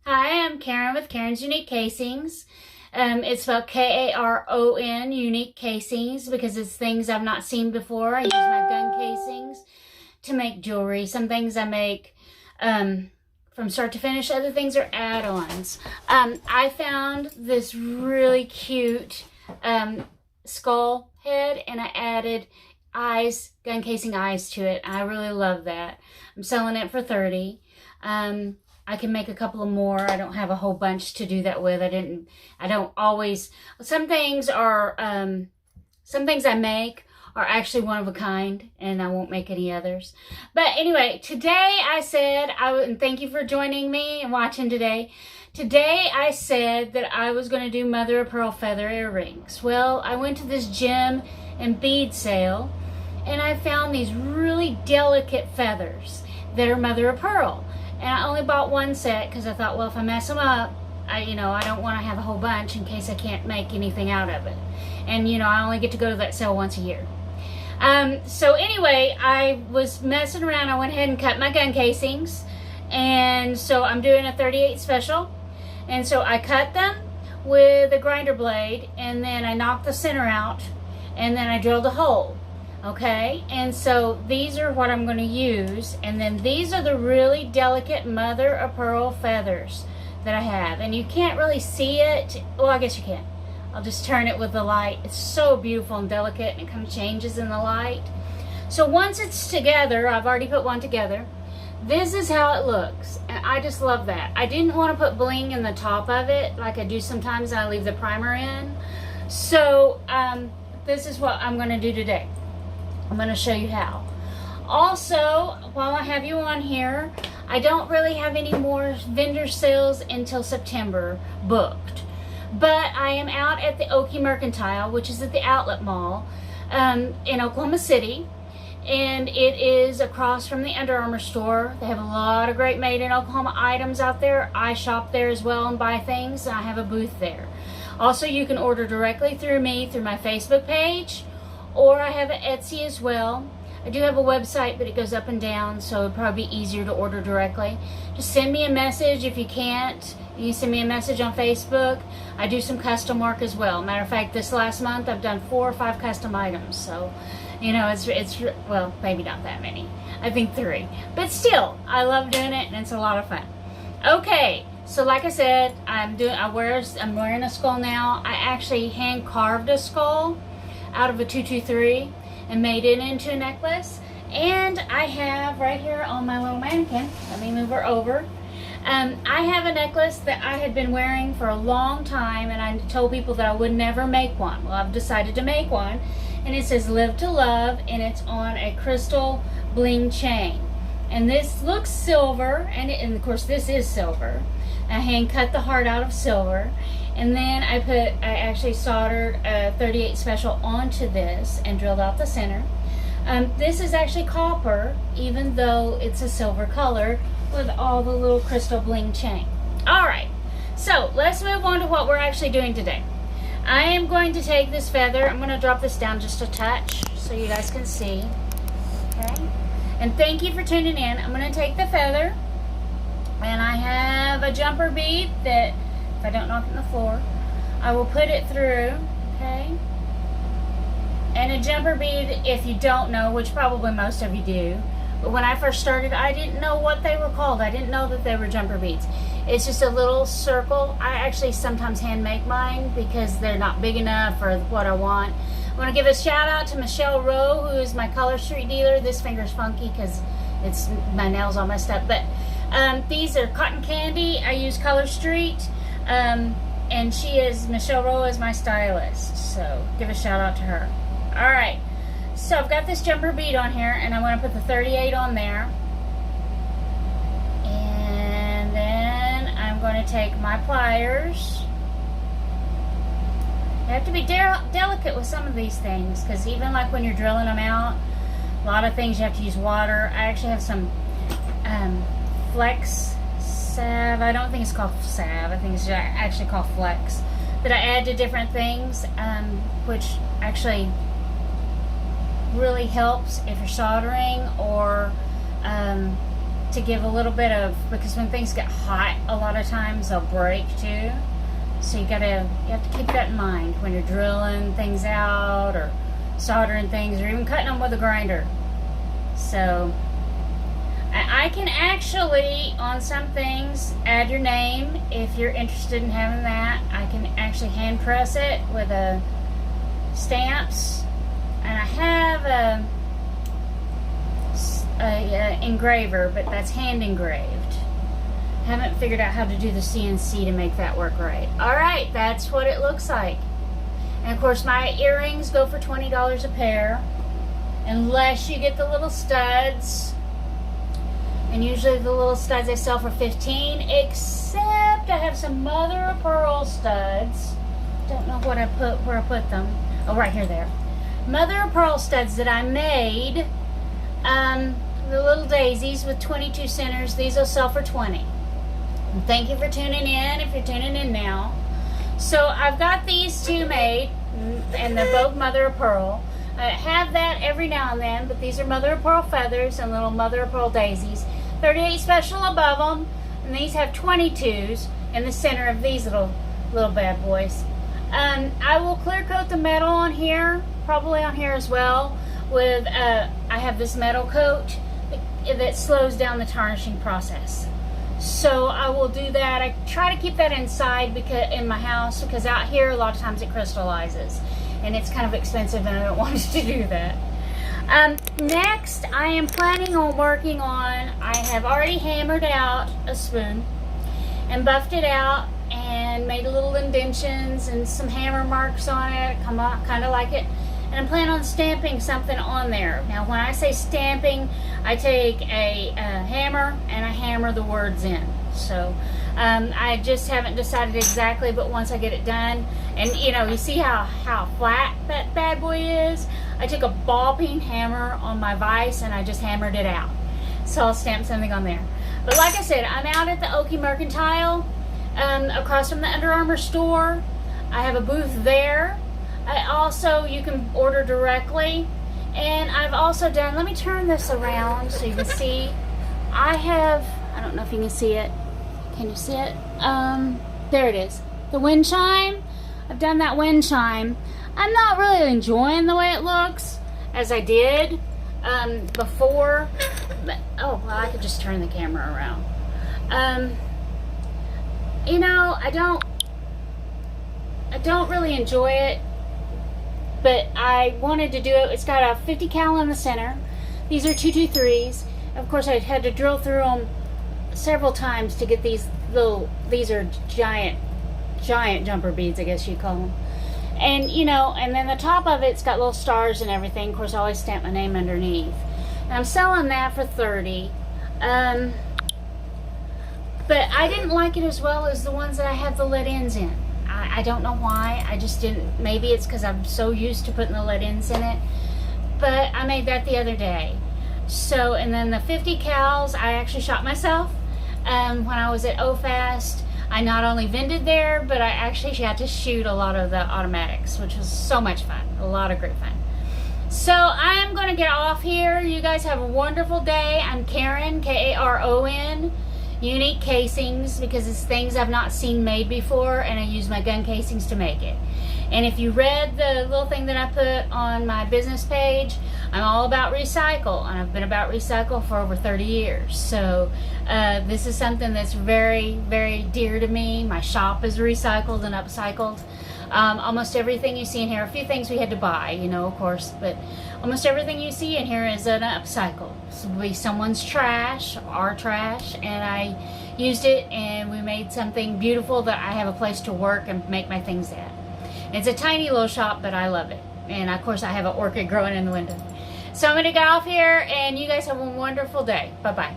Hi, I'm Karen with Karen's Unique Casings. It's spelled K-A-R-O-N, Unique Casings, because it's things I've not seen before. I use my gun casings to make jewelry. Some things I make from start to finish. Other things are add-ons. I found this really cute skull head, and I added gun casing eyes to it. I really love that. I'm selling it for $30. I can make a couple of more. I don't have a whole bunch to do that with. I don't always, some things I make are actually one of a kind, and I won't make any others. But anyway, today I said, and thank you for joining me and watching today. Today I said that I was going to do mother of pearl feather earrings. Well, I went to this gem and bead sale, and I found these really delicate feathers that are mother of pearl. And I only bought one set because I thought, well, if I mess them up, I don't want to have a whole bunch in case I can't make anything out of it. And, I only get to go to that sale once a year. So anyway, I was messing around. I went ahead and cut my gun casings. And so I'm doing a 38 special. And so I cut them with a grinder blade. And then I knocked the center out. And then I drilled a hole. Okay, and so these are what I'm going to use, and then these are the really delicate mother of pearl feathers that I have, and you can't really see it. Well, I guess you can. I'll just turn it with the light. It's so beautiful and delicate, and it kind of changes in the light. So once it's together, I've already put one together, this is how it looks, and I just love that. I didn't want to put bling in the top of it like I do sometimes, and I leave the primer in. So this is what I'm going to do today. I'm going to show you how. Also, while I have you on here, I don't really have any more vendor sales until September booked. But I am out at the Oki Mercantile, which is at the Outlet Mall in Oklahoma City. And it is across from the Under Armour store. They have a lot of great made in Oklahoma items out there. I shop there as well and buy things. And I have a booth there. Also, you can order directly through me through my Facebook page. Or I have an Etsy as well. I do have a website, but it goes up and down, so it'd probably be easier to order directly. Just send me a message if you can't. You can send me a message on Facebook. I do some custom work as well. Matter of fact, this last month I've done 4 or 5 custom items. So, it's well, maybe not that many. I think 3. But still, I love doing it, and it's a lot of fun. Okay, so like I said, I'm wearing a skull now. I actually hand carved a skull out of a 223 and made it into a necklace. And I have right here on my little mannequin, let me move her over, I have a necklace that I had been wearing for a long time, and I told people that I would never make one. Well, I've decided to make one, and it says Live to Love, and it's on a crystal bling chain. And this looks silver, and of course this is silver. I hand cut the heart out of silver. And then I actually soldered a 38 special onto this and drilled out the center. This is actually copper, even though it's a silver color with all the little crystal bling chain. All right, so let's move on to what we're actually doing today. I am going to take this feather. I'm going to drop this down just a touch so you guys can see. Okay, and thank you for tuning in. I'm going to take the feather, and I have a jumper bead that, if I don't knock it on the floor, I will put it through, okay? And a jumper bead, if you don't know, which probably most of you do, but when I first started, I didn't know what they were called. I didn't know that they were jumper beads. It's just a little circle. I actually sometimes hand make mine because they're not big enough for what I want. I want to give a shout out to Michelle Rowe, who is my Color Street dealer. This finger's funky because my nails all messed up, but these are cotton candy. I use Color Street. And Michelle Rowe is my stylist, so give a shout out to her. Alright, so I've got this jumper bead on here, and I'm going to put the 38 on there, and then I'm going to take my pliers. You have to be delicate with some of these things, because even like when you're drilling them out, a lot of things you have to use water. I actually have some Flex salve. I don't think it's called salve. I think it's actually called Flex. That I add to different things, which actually really helps if you're soldering or to give a little bit of, because when things get hot, a lot of times they'll break too. So you have to keep that in mind when you're drilling things out or soldering things or even cutting them with a grinder. So I can actually, on some things, add your name if you're interested in having that. I can actually hand press it with stamps, and I have a engraver, but that's hand engraved. Haven't figured out how to do the CNC to make that work right. Alright, that's what it looks like. And of course my earrings go for $20 a pair, unless you get the little studs. And usually the little studs I sell for $15, except I have some mother of pearl studs. Don't know where I put them. Oh, right here, there. Mother of pearl studs that I made. The little daisies with 22 centers. These will sell for $20. And thank you for tuning in, if you're tuning in now. So I've got these two made, and they're both mother of pearl. I have that every now and then, but these are mother of pearl feathers and little mother of pearl daisies. 38 special above them, and these have 22s in the center of these little bad boys. I will clear coat the metal on here, probably on here as well, with I have this metal coat that slows down the tarnishing process. So I will do that. I try to keep that inside in my house, because out here a lot of times it crystallizes and it's kind of expensive and I don't want to do that. Next, I am planning on working on, I have already hammered out a spoon and buffed it out and made little indentions and some hammer marks on it, kind of like it. And I'm planning on stamping something on there. Now when I say stamping, I take a hammer and I hammer the words in. So I just haven't decided exactly, but once I get it done, and you see how flat that bad boy is, I took a ball peen hammer on my vise and I just hammered it out. So I'll stamp something on there. But like I said, I'm out at the Okie Mercantile, across from the Under Armour store. I have a booth there. You can order directly. And I've also done, let me turn this around so you can see. I don't know if you can see it. Can you see it? There it is. The wind chime. I've done that wind chime. I'm not really enjoying the way it looks as I did before. But, oh, well, I could just turn the camera around. I don't really enjoy it, but I wanted to do it. It's got a 50 cal in the center. These are 223s. Of course, I had to drill through them several times to get these are giant jumper beads, I guess you'd call them. And, and then the top of it's got little stars and everything. Of course, I always stamp my name underneath. And I'm selling that for $30. But I didn't like it as well as the ones that I have the lead ends in. I don't know why. I just didn't. Maybe it's because I'm so used to putting the lead ends in it. But I made that the other day. So, and then the 50 cals, I actually shot myself. When I was at OFAST, I not only vended there, but I actually had to shoot a lot of the automatics, which was so much fun. A lot of great fun. So I am going to get off here. You guys have a wonderful day. I'm Karon, K-A-R-O-N. Unique Casings, because it's things I've not seen made before, and I use my gun casings to make it. And if you read the little thing that I put on my business page, I'm all about recycle, and I've been about recycle for over 30 years. So this is something that's very, very dear to me. My shop is recycled and upcycled. Almost everything you see in here, a few things we had to buy, of course, but almost everything you see in here is an upcycle. So it'll be someone's trash, our trash, and I used it and we made something beautiful that I have a place to work and make my things at. It's a tiny little shop, but I love it. And of course I have an orchid growing in the window. So I'm going to get off here, and you guys have a wonderful day. Bye-bye.